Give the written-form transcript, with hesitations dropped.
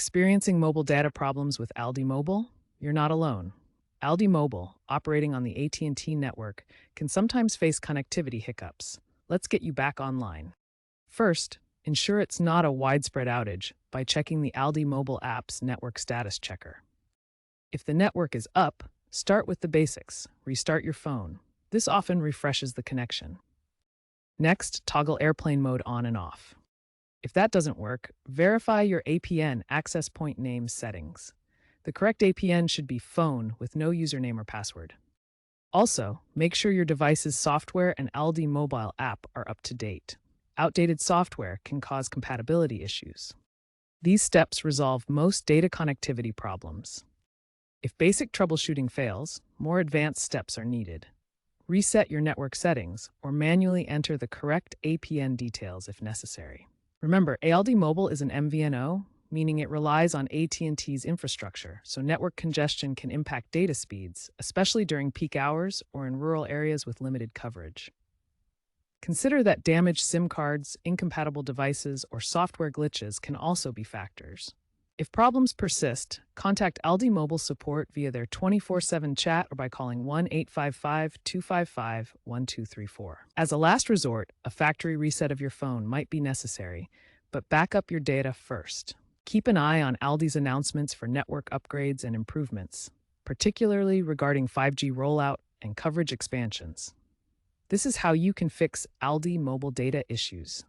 Experiencing mobile data problems with ALDI Mobile? You're not alone. ALDI Mobile, operating on the AT&T network, can sometimes face connectivity hiccups. Let's get you back online. First, ensure it's not a widespread outage by checking the ALDI Mobile app's network status checker. If the network is up, start with the basics. Restart your phone. This often refreshes the connection. Next, toggle airplane mode on and off. If that doesn't work, verify your APN access point name settings. The correct APN should be phone with no username or password. Also, make sure your device's software and ALDI Mobile app are up to date. Outdated software can cause compatibility issues. These steps resolve most data connectivity problems. If basic troubleshooting fails, more advanced steps are needed. Reset your network settings or manually enter the correct APN details if necessary. Remember, ALDI Mobile is an MVNO, meaning it relies on AT&T's infrastructure, so network congestion can impact data speeds, especially during peak hours or in rural areas with limited coverage. Consider that damaged SIM cards, incompatible devices, or software glitches can also be factors. If problems persist, contact ALDI Mobile support via their 24/7 chat or by calling 1-855-255-1234. As a last resort, a factory reset of your phone might be necessary, but back up your data first. Keep an eye on ALDI's announcements for network upgrades and improvements, particularly regarding 5G rollout and coverage expansions. This is how you can fix ALDI mobile data issues.